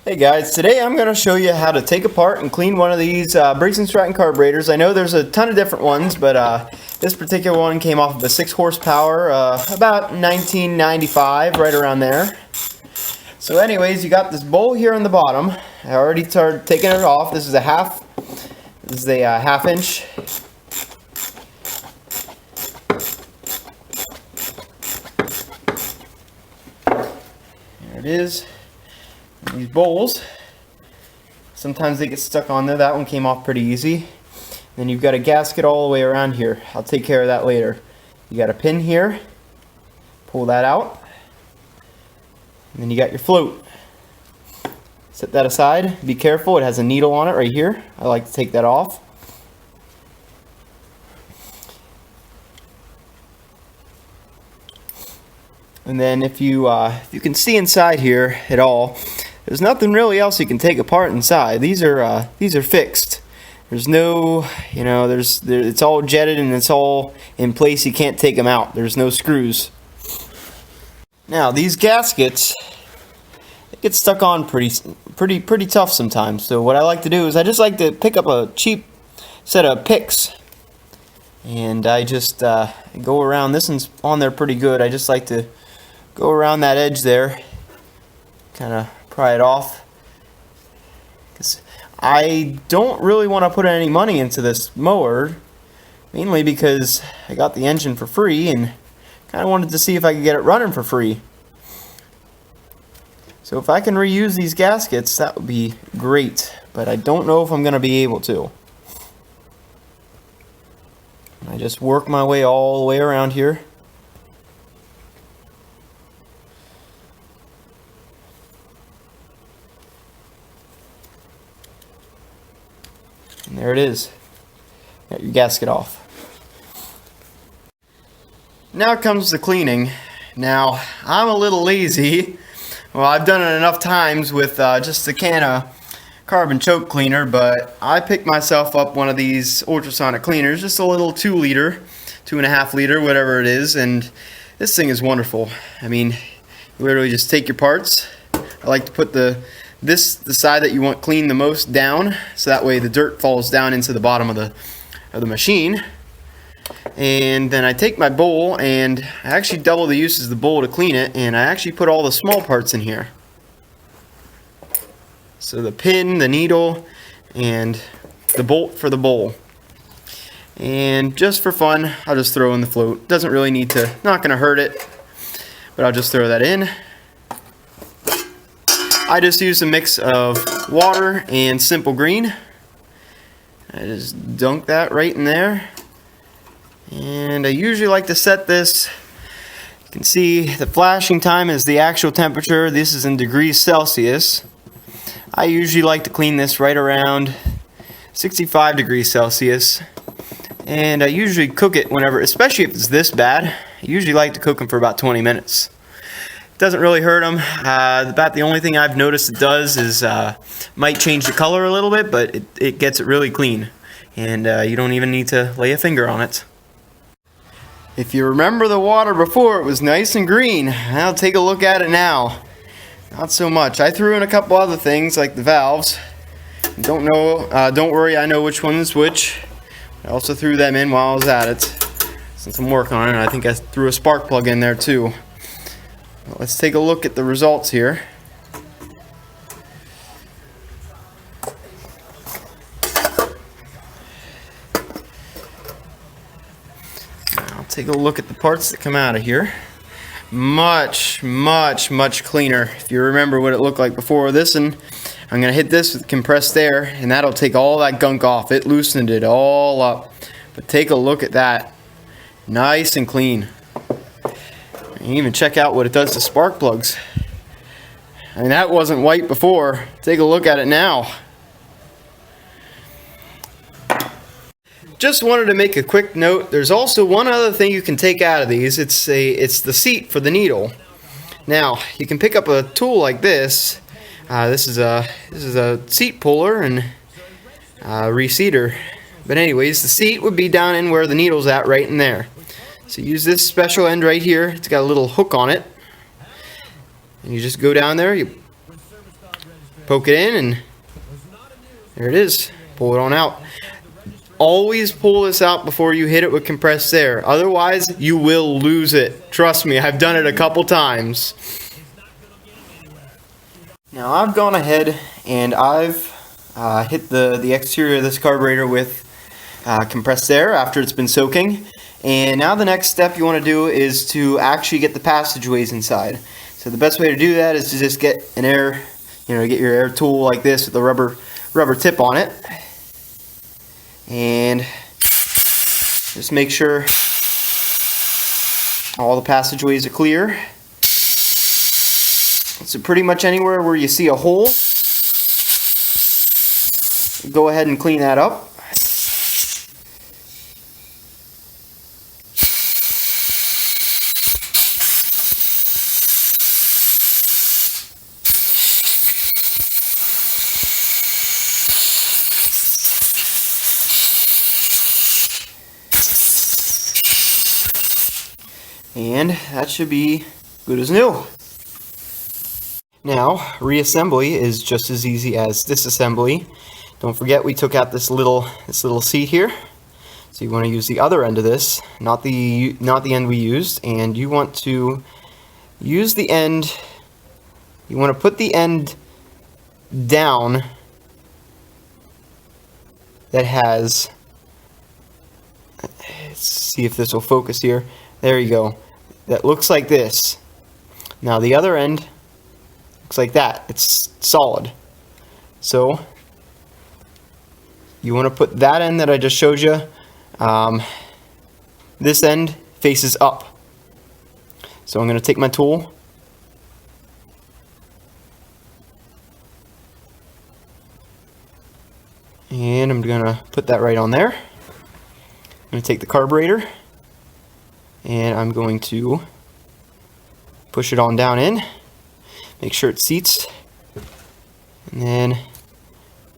Hey guys, today I'm going to show you how to take apart and clean one of these Briggs and Stratton carburetors. I know there's a ton of different ones, but this particular one came off of a 6 horsepower, about 1995, right around there. So anyways, you got this bowl here on the bottom. I already started taking it off. This is a half inch. There it is. These bowls, sometimes they get stuck on there. That one came off pretty easy. Then you've got a gasket all the way around here. I'll take care of that later. You got a pin here, pull that out, and then you got your float. Set that aside. Be careful, it has a needle on it right here. I like to take that off. And then if you can see inside here at all, there's nothing really else you can take apart inside. These are fixed. There's no, it's all jetted and it's all in place. You can't take them out. There's no screws. Now these gaskets, they get stuck on pretty tough sometimes. So what I like to do is I just like to pick up a cheap set of picks, and I just go around. This one's on there pretty good. I just like to go around that edge there, kind of pry it off, because I don't really want to put any money into this mower, mainly because I got the engine for free and kind of wanted to see if I could get it running for free. So if I can reuse these gaskets, that would be great, but I don't know if I'm going to be able to. I just work my way all the way around here. And there it is. Got your gasket off. Now comes the cleaning. Now, I'm a little lazy. Well, I've done it enough times with just a can of carbon choke cleaner, but I picked myself up one of these ultrasonic cleaners, just a little 2 liter, 2.5 liter, whatever it is, and this thing is wonderful. I mean, you literally just take your parts. I like to put the side that you want clean the most down, so that way the dirt falls down into the bottom of the machine. And then I take my bowl, and I actually double the uses of the bowl to clean it, and I actually put all the small parts in here. So the pin, the needle, and the bolt for the bowl. And just for fun, I'll just throw in the float. Doesn't really need to, not going to hurt it, but I'll just throw that in. I just use a mix of water and simple green. I just dunk that right in there. And I usually like to set this, you can see the flashing time is the actual temperature. This is in degrees Celsius. I usually like to clean this right around 65 degrees Celsius. And I usually cook it whenever, especially if it's this bad, I usually like to cook them for about 20 minutes. Doesn't really hurt them. About the only thing I've noticed it does is might change the color a little bit, but it gets it really clean, and you don't even need to lay a finger on it. If you remember the water before, it was nice and green. I'll take a look at it now. Not so much. I threw in a couple other things like the valves. Don't worry, I know which one is which. I also threw them in while I was at it. Since I'm working on it, I think I threw a spark plug in there too. Let's take a look at the results here. I'll take a look at the parts that come out of here. Much cleaner. If you remember what it looked like before this, and I'm going to hit this with compressed air, and that'll take all that gunk off. It loosened it all up. But take a look at that. Nice and clean. You can even check out what it does to spark plugs. I mean, that wasn't white before. Take a look at it now. Just wanted to make a quick note. There's also one other thing you can take out of these. It's the seat for the needle. Now, you can pick up a tool like this. This is a seat puller and reseater. But anyways, the seat would be down in where the needle's at, right in there. So use this special end right here. It's got a little hook on it. And you just go down there, you poke it in, and there it is. Pull it on out. Always pull this out before you hit it with compressed air. Otherwise, you will lose it. Trust me, I've done it a couple times. Now I've gone ahead and I've hit the exterior of this carburetor with compressed air after it's been soaking. And now the next step you want to do is to actually get the passageways inside. So the best way to do that is to just get an air, get your air tool like this with a rubber tip on it. And just make sure all the passageways are clear. So pretty much anywhere where you see a hole, go ahead and clean that up. And that should be good as new. Now, reassembly is just as easy as disassembly. Don't forget we took out this little seat here. So you want to use the other end of this, not the end we used, and you want to use the end. You want to put the end down that has, let's see if this will focus here. There you go. That looks like this. Now the other end looks like that. It's solid. So you want to put that end that I just showed you. This end faces up. So I'm going to take my tool and I'm going to put that right on there. I'm going to take the carburetor and I'm going to push it on down in, make sure it seats, and then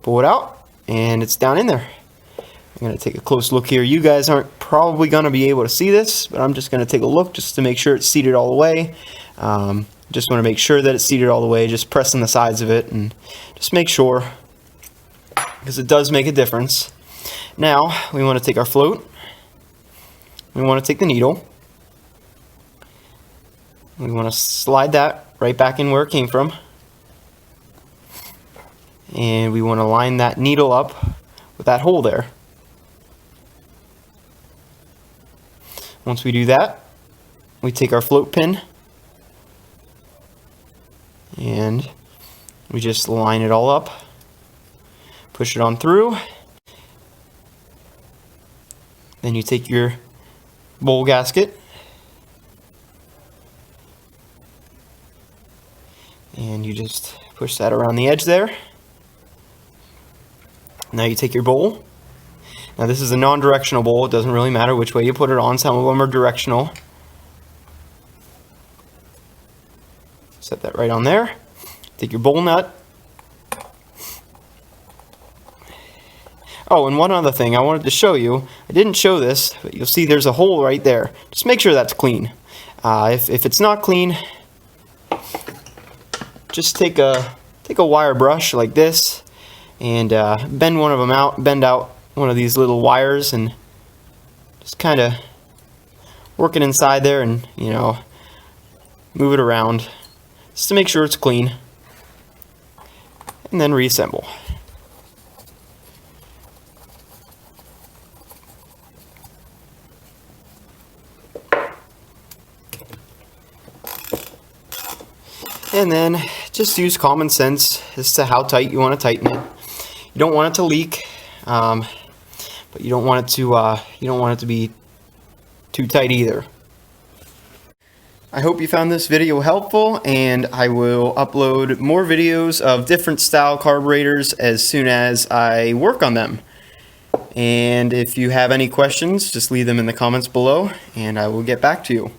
pull it out, and it's down in there. I'm going to take a close look here. You guys aren't probably going to be able to see this, but I'm just going to take a look just to make sure it's seated all the way. Just want to make sure that it's seated all the way, just pressing the sides of it, and just make sure, because it does make a difference. Now, we want to take our float. We want to take the needle. We want to slide that right back in where it came from. And we want to line that needle up with that hole there. Once we do that, we take our float pin and we just line it all up, push it on through. Then you take your bowl gasket and you just push that around the edge there. Now you take your bowl. Now this is a non-directional bowl. It doesn't really matter which way you put it on. Some of them are directional. Set that right on there. Take your bowl nut. Oh, and one other thing I wanted to show you. I didn't show this, but you'll see there's a hole right there. Just make sure that's clean. If it's not clean, just take a wire brush like this and bend one of them out. Bend out one of these little wires and just kind of work it inside there and move it around just to make sure it's clean, and then reassemble. And then just use common sense as to how tight you want to tighten it. You don't want it to leak, but you don't want it to be too tight either. I hope you found this video helpful, and I will upload more videos of different style carburetors as soon as I work on them. And if you have any questions, just leave them in the comments below and I will get back to you.